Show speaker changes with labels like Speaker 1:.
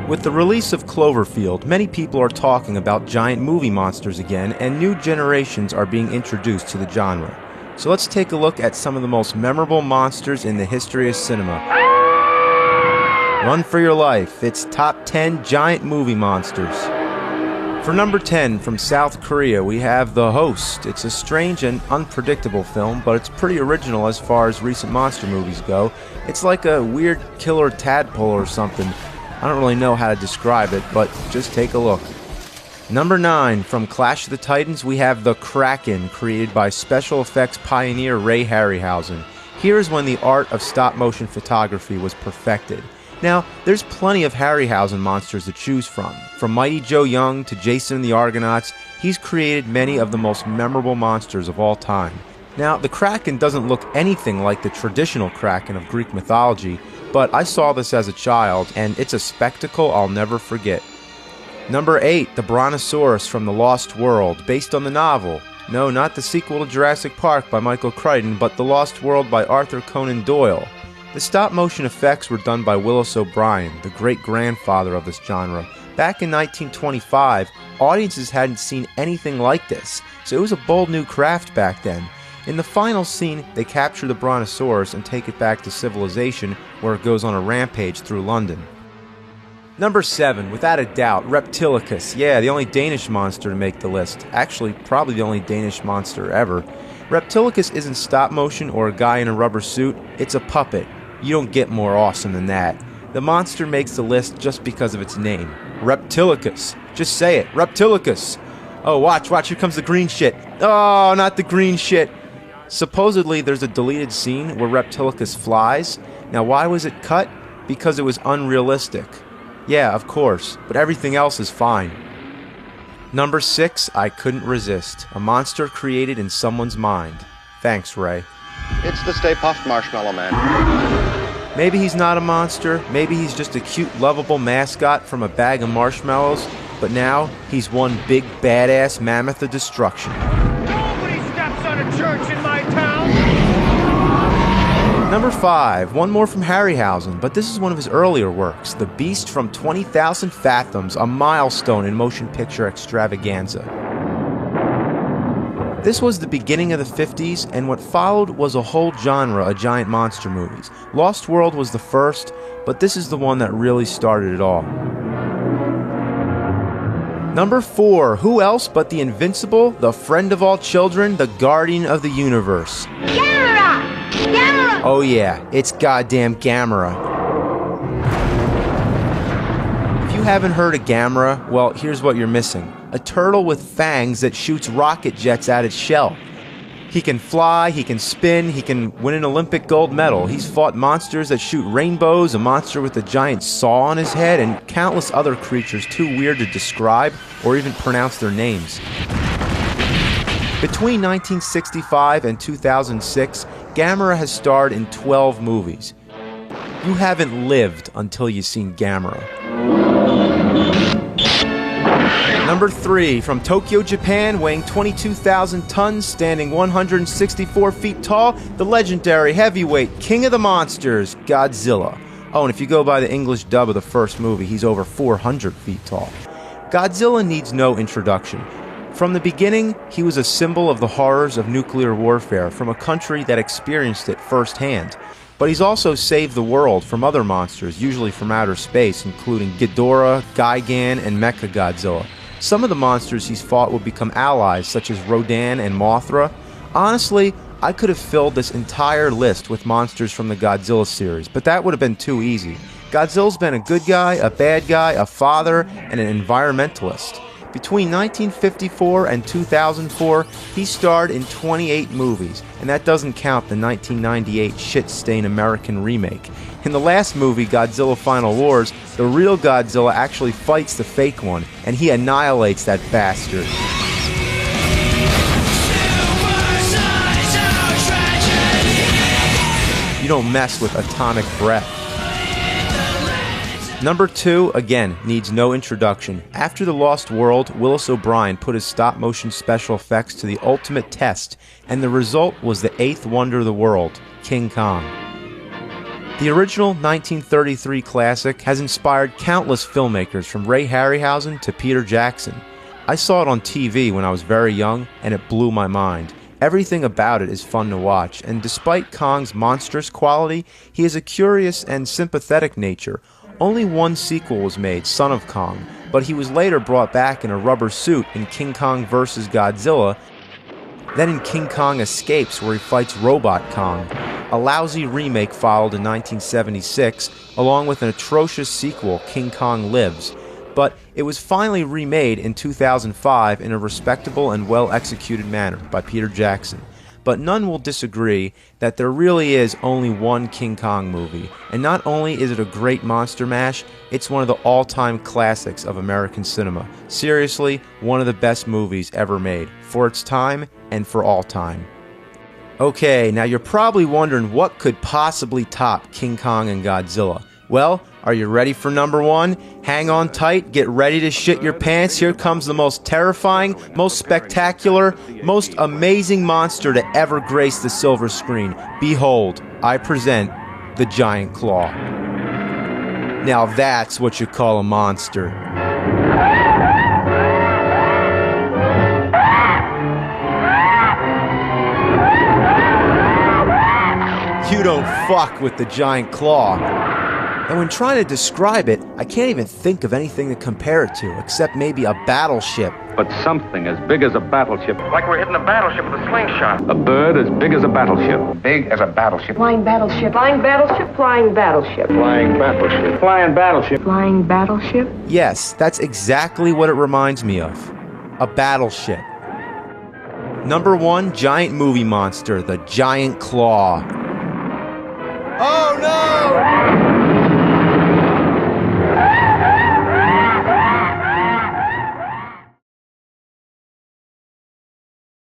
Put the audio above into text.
Speaker 1: With the release of Cloverfield, many people are talking about giant movie monsters again, and new generations are being introduced to the genre. So let's take a look at some of the most memorable monsters in the history of cinema. Run for your life, it's Top 10 Giant Movie Monsters. For number 10, from South Korea, we have The Host. It's a strange and unpredictable film, but it's pretty original as far as recent monster movies go. It's like a weird killer tadpole or something. I don't really know how to describe it, but just take a look. Number 9, from Clash of the Titans, we have The Kraken, created by special effects pioneer Ray Harryhausen. Here is when the art of stop-motion photography was perfected. Now, there's plenty of Harryhausen monsters to choose from. From Mighty Joe Young to Jason and the Argonauts, he's created many of the most memorable monsters of all time. Now, the Kraken doesn't look anything like the traditional Kraken of Greek mythology, but I saw this as a child, and it's a spectacle I'll never forget. Number 8, the Bronosaurus from The Lost World, based on the novel. No, not the sequel to Jurassic Park by Michael Crichton, but The Lost World by Arthur Conan Doyle. The stop-motion effects were done by Willis O'Brien, the great-grandfather of this genre. Back in 1925, audiences hadn't seen anything like this, so it was a bold new craft back then. In the final scene, they capture the Brontosaurus and take it back to civilization, where it goes on a rampage through London. Number 7, without a doubt, Reptilicus. Yeah, the only Danish monster to make the list. Actually, probably the only Danish monster ever. Reptilicus isn't stop motion or a guy in a rubber suit, it's a puppet. You don't get more awesome than that. The monster makes the list just because of its name. Reptilicus. Just say it, Reptilicus. Oh, watch, here comes the green shit. Oh, not the green shit. Supposedly, there's a deleted scene where Reptilicus flies. Now, why was it cut? Because it was unrealistic. Yeah, of course, but everything else is fine. Number 6, I couldn't resist. A monster created in someone's mind. Thanks, Ray.
Speaker 2: It's the Stay Puft Marshmallow Man.
Speaker 1: Maybe he's not a monster, maybe he's just a cute, lovable mascot from a bag of marshmallows, but now he's one big, badass mammoth of destruction.
Speaker 3: Nobody steps on a church in my town!
Speaker 1: Number 5, one more from Harryhausen, but this is one of his earlier works, The Beast from 20,000 Fathoms, a milestone in motion picture extravaganza. This was the beginning of the 50s, and what followed was a whole genre of giant monster movies. Lost World was the first, but this is the one that really started it all. Number 4, who else but the invincible, the friend of all children, the guardian of the universe.
Speaker 4: Gamera! Gamera!
Speaker 1: Oh yeah, it's goddamn Gamera. If you haven't heard of Gamera, well, here's what you're missing. A turtle with fangs that shoots rocket jets at its shell. He can fly, he can spin, he can win an Olympic gold medal. He's fought monsters that shoot rainbows, a monster with a giant saw on his head, and countless other creatures too weird to describe or even pronounce their names. Between 1965 and 2006, Gamera has starred in 12 movies. You haven't lived until you've seen Gamera. Number 3, from Tokyo, Japan, weighing 22,000 tons, standing 164 feet tall, the legendary heavyweight king of the monsters, Godzilla. Oh, and if you go by the English dub of the first movie, he's over 400 feet tall. Godzilla needs no introduction. From the beginning, he was a symbol of the horrors of nuclear warfare from a country that experienced it firsthand. But he's also saved the world from other monsters, usually from outer space, including Ghidorah, Gigan, and Mechagodzilla. Some of the monsters he's fought will become allies, such as Rodan and Mothra. Honestly, I could have filled this entire list with monsters from the Godzilla series, but that would have been too easy. Godzilla's been a good guy, a bad guy, a father, and an environmentalist. Between 1954 and 2004, he starred in 28 movies, and that doesn't count the 1998 shit-stained American remake. In the last movie, Godzilla Final Wars, the real Godzilla actually fights the fake one, and he annihilates that bastard. You don't mess with atomic breath. Number 2, again, needs no introduction. After The Lost World, Willis O'Brien put his stop-motion special effects to the ultimate test, and the result was the 8th wonder of the world, King Kong. The original 1933 classic has inspired countless filmmakers from Ray Harryhausen to Peter Jackson. I saw it on TV when I was very young, and it blew my mind. Everything about it is fun to watch, and despite Kong's monstrous quality, he has a curious and sympathetic nature. Only one sequel was made, Son of Kong, but he was later brought back in a rubber suit in King Kong vs. Godzilla, then in King Kong Escapes, where he fights Robot Kong. A lousy remake followed in 1976, along with an atrocious sequel, King Kong Lives. But it was finally remade in 2005 in a respectable and well-executed manner by Peter Jackson. But none will disagree that there really is only one King Kong movie, and not only is it a great monster mash, it's one of the all-time classics of American cinema. Seriously, one of the best movies ever made, for its time and for all time. Okay, now you're probably wondering what could possibly top King Kong and Godzilla. Well, are you ready for number one? Hang on tight, get ready to shit your pants. Here comes the most terrifying, most spectacular, most amazing monster to ever grace the silver screen. Behold, I present the Giant Claw. Now that's what you call a monster. You don't fuck with the Giant Claw. And when trying to describe it, I can't even think of anything to compare it to, except maybe a battleship.
Speaker 5: But something as big as a battleship.
Speaker 3: Like we're hitting a battleship with a slingshot.
Speaker 5: A bird as big as a battleship.
Speaker 2: Big as a battleship.
Speaker 4: Flying battleship. Flying battleship. Flying battleship.
Speaker 2: Flying battleship.
Speaker 3: Flying battleship.
Speaker 4: Flying battleship.
Speaker 1: Yes, that's exactly what it reminds me of. A battleship. Number one giant movie monster, the Giant Claw. Oh no!